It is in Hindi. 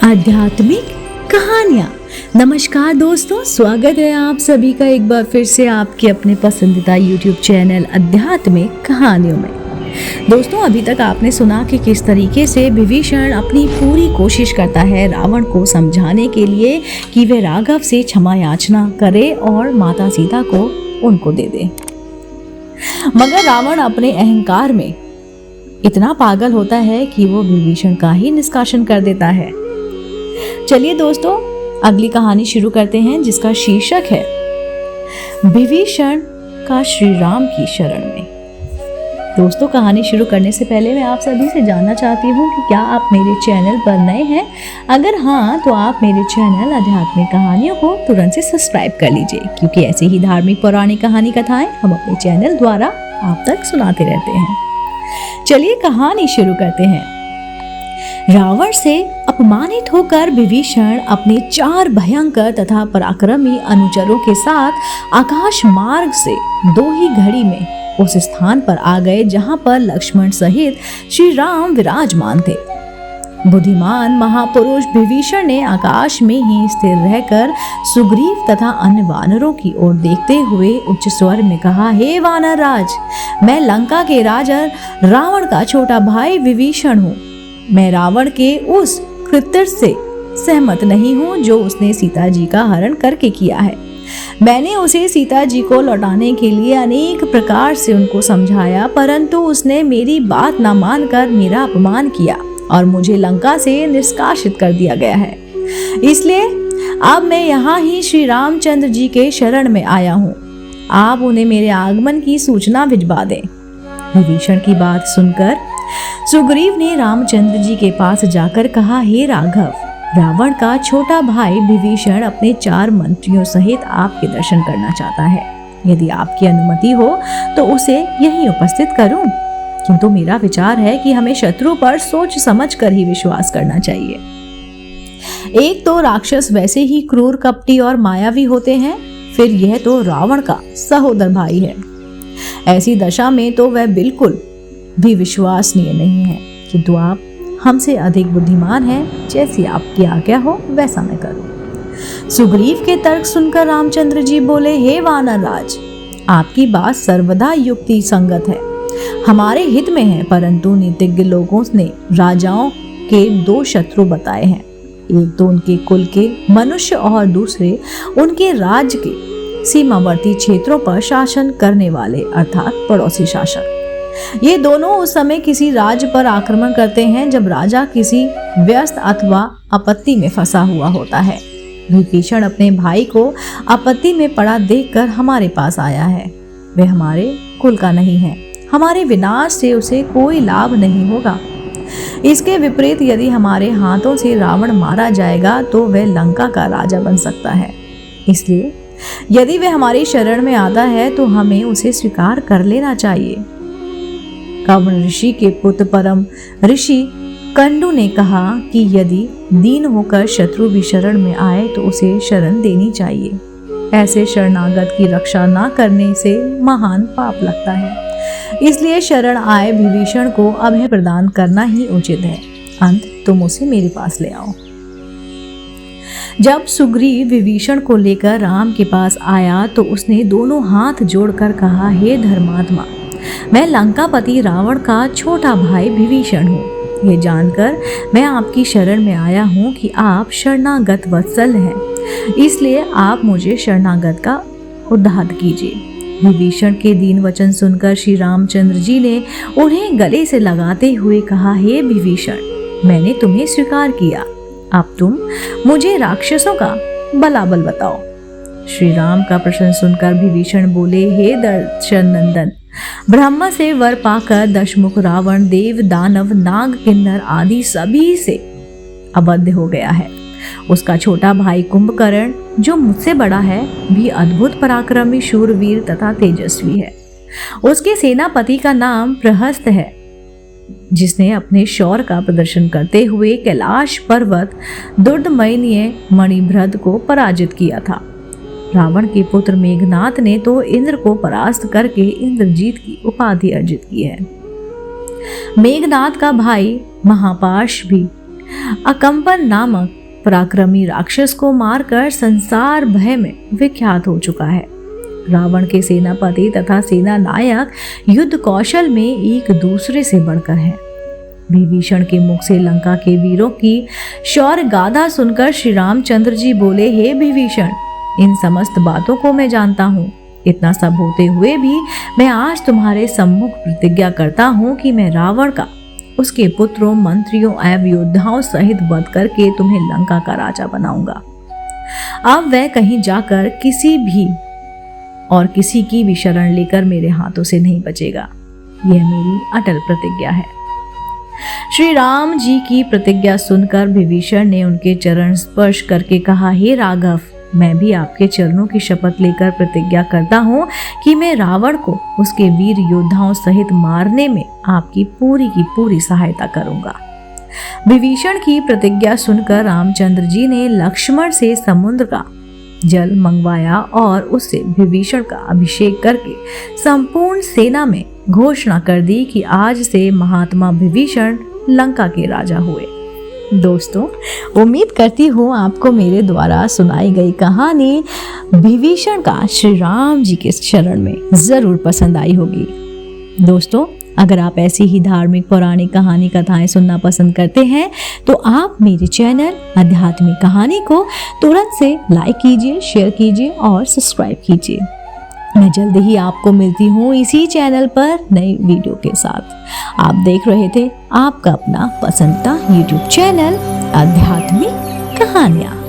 आध्यात्मिक कहानियाँ। नमस्कार दोस्तों, स्वागत है आप सभी का एक बार फिर से आपके अपने पसंदीदा YouTube चैनल आध्यात्मिक कहानियों में। दोस्तों, अभी तक आपने सुना कि किस तरीके से विभीषण अपनी पूरी कोशिश करता है रावण को समझाने के लिए कि वे राघव से क्षमा याचना करे और माता सीता को उनको दे दे, मगर रावण अपने अहंकार में इतना पागल होता है कि वो विभीषण का ही निष्कासन कर देता है। चलिए दोस्तों, अगली कहानी शुरू करते हैं, जिसका शीर्षक है विभीषण का श्री राम की शरण में। दोस्तों, कहानी शुरू करने से पहले मैं आप सभी से जानना चाहती हूँ कि क्या आप मेरे चैनल पर नए हैं? अगर हाँ, तो आप मेरे चैनल आध्यात्मिक कहानियों को तुरंत से सब्सक्राइब कर लीजिए, क्योंकि ऐसे ही धार्मिक पौराणिक कहानी कथाएं हम अपने चैनल द्वारा आप तक सुनाते रहते हैं। चलिए कहानी शुरू करते हैं। रावण से अपमानित होकर विभीषण अपने 4 भयंकर तथा पराक्रमी अनुचरों के साथ आकाश मार्ग से 2 ही घड़ी में उस स्थान पर आ गए जहां पर लक्ष्मण सहित श्री राम विराजमान थे। बुद्धिमान महापुरुष विभीषण ने आकाश में ही स्थिर रहकर सुग्रीव तथा अन्य वानरों की ओर देखते हुए उच्च स्वर में कहा, हे वानर राज, मैं लंका के राजा रावण का छोटा भाई विभीषण हूँ। मैं रावण के उस कृत्य से सहमत नहीं हूँ जो उसने सीता जी का हरण करके किया है। मैंने उसे सीता जी को लौटाने के लिए अनेक प्रकार से उनको समझाया, परंतु उसने मेरी बात न मानकर मेरा अपमान किया और मुझे लंका से निष्कासित कर दिया गया है। इसलिए अब मैं यहाँ ही श्री रामचंद्र जी के शरण में आया हूँ। आप उन्हें मेरे आगमन की सूचना भिजवा दें। विभीषण की बात सुनकर सुग्रीव ने रामचंद्र जी के पास जाकर कहा, हे राघव, रावण का छोटा भाई विभीषण अपने 4 मंत्रियों सहित आपके दर्शन करना चाहता है। यदि आपकी अनुमति हो तो उसे यहीं उपस्थित करूं, किंतु मेरा विचार है कि हमें शत्रु पर सोच समझ कर ही विश्वास करना चाहिए। एक तो राक्षस वैसे ही क्रूर, कपटी और मायावी होते हैं, फिर यह तो रावण का सहोदर भाई है। ऐसी दशा में तो वह बिल्कुल भी विश्वसनीय नहीं है, किंतु आप हमसे अधिक बुद्धिमान हैं। जैसी आपकी आज्ञा हो वैसा मैं करूं। सुग्रीव के तर्क सुनकर रामचंद्र जी बोले, हे वानर राज, आपकी बात सर्वदा युक्ति संगत है, हमारे हित में है, परंतु नीतिज्ञ लोगों ने राजाओं के 2 शत्रु बताए हैं। एक तो उनके कुल के मनुष्य और दूसरे उनके राज्य के सीमावर्ती क्षेत्रों पर शासन करने वाले अर्थात पड़ोसी शासक। ये दोनों उस समय किसी राज्य पर आक्रमण करते हैं जब राजा किसी व्यस्त अथवा आपत्ति में फंसा हुआ होता है। विभीषण अपने भाई को आपत्ति में पड़ा देखकर हमारे पास आया है। वह हमारे कुल का नहीं है, हमारे विनाश से उसे कोई लाभ नहीं होगा। इसके विपरीत यदि हमारे हाथों से रावण मारा जाएगा तो वह लंका का राजा बन सकता है। इसलिए यदि वह हमारी शरण में आता है तो हमें उसे स्वीकार कर लेना चाहिए। कवन ऋषि के पुत्र परम ऋषि कंडू ने कहा कि यदि दीन होकर शत्रु भी शरण में आए तो उसे शरण देनी चाहिए। ऐसे शरणागत की रक्षा न करने से महान पाप लगता है। इसलिए शरण आए विभीषण को अभय प्रदान करना ही उचित है। अंत तुम उसे मेरे पास ले आओ। जब सुग्रीव विभीषण को लेकर राम के पास आया तो उसने दोनों हाथ जोड़कर कहा, हे धर्मात्मा, मैं लंकापति रावण का छोटा भाई विभीषण हूँ। ये जानकर मैं आपकी शरण में आया हूँ कि आप शरणागत वत्सल हैं, इसलिए आप मुझे शरणागत का उद्धार कीजिए। विभीषण के दीन वचन सुनकर श्री रामचंद्र जी ने उन्हें गले से लगाते हुए कहा, हे विभीषण, मैंने तुम्हें स्वीकार किया, अब तुम मुझे राक्षसों का बलाबल बताओ। श्री राम का प्रश्न सुनकर विभीषण बोले, हे दर्शन नंदन, ब्रह्मा से वर पाकर दशमुख रावण देव, दानव, नाग, किन्नर आदि सभी से अबद्ध हो गया है। उसका छोटा भाई कुंभकर्ण, जो मुझसे बड़ा है, भी अद्भुत पराक्रमी, शूरवीर तथा तेजस्वी है। उसके सेनापति का नाम प्रहस्त है, जिसने अपने शौर्य का प्रदर्शन करते हुए कैलाश पर्वत दुर्दमयनीय मणिभ्रद को पराजित किया था। रावण के पुत्र मेघनाथ ने तो इंद्र को परास्त करके इंद्रजीत की उपाधि अर्जित की है। मेघनाथ का भाई महापाश भी अकंपन नामक पराक्रमी राक्षस को मारकर संसार भय में विख्यात हो चुका है। रावण के सेनापति तथा सेना नायक युद्ध कौशल में एक दूसरे से बढ़कर हैं। विभीषण के मुख से लंका के वीरों की शौर्य गाथा सुनकर श्री रामचंद्र जी बोले, हे विभीषण, इन समस्त बातों को मैं जानता हूँ। इतना सब होते हुए भी मैं आज तुम्हारे सम्मुख प्रतिज्ञा करता हूँ कि मैं रावण का, उसके पुत्रों, मंत्रियों एवं योद्धाओं सहित वध करके तुम्हें लंका का राजा बनाऊंगा। अब वह कहीं जाकर किसी की भी शरण लेकर मेरे हाथों से नहीं बचेगा। यह मेरी अटल प्रतिज्ञा है। श्री राम जी की प्रतिज्ञा सुनकर विभीषण ने उनके चरण स्पर्श करके कहा, हे राघव, मैं भी आपके चरणों की शपथ लेकर प्रतिज्ञा करता हूँ कि मैं रावण को उसके वीर योद्धाओं सहित मारने में आपकी पूरी की पूरी सहायता करूंगा। विभीषण की प्रतिज्ञा सुनकर रामचंद्र जी ने लक्ष्मण से समुद्र का जल मंगवाया और उससे विभीषण का अभिषेक करके संपूर्ण सेना में घोषणा कर दी कि आज से महात्मा विभीषण लंका के राजा हुए। दोस्तों, उम्मीद करती हूँ आपको मेरे द्वारा सुनाई गई कहानी विभीषण का श्री राम जी के शरण में जरूर पसंद आई होगी। दोस्तों, अगर आप ऐसी ही धार्मिक पौराणिक कहानी कथाएं सुनना पसंद करते हैं तो आप मेरे चैनल आध्यात्मिक कहानी को तुरंत से लाइक कीजिए, शेयर कीजिए और सब्सक्राइब कीजिए। मैं जल्द ही आपको मिलती हूँ इसी चैनल पर नई वीडियो के साथ। आप देख रहे थे आपका अपना पसंदीदा YouTube चैनल आध्यात्मिक कहानियाँ।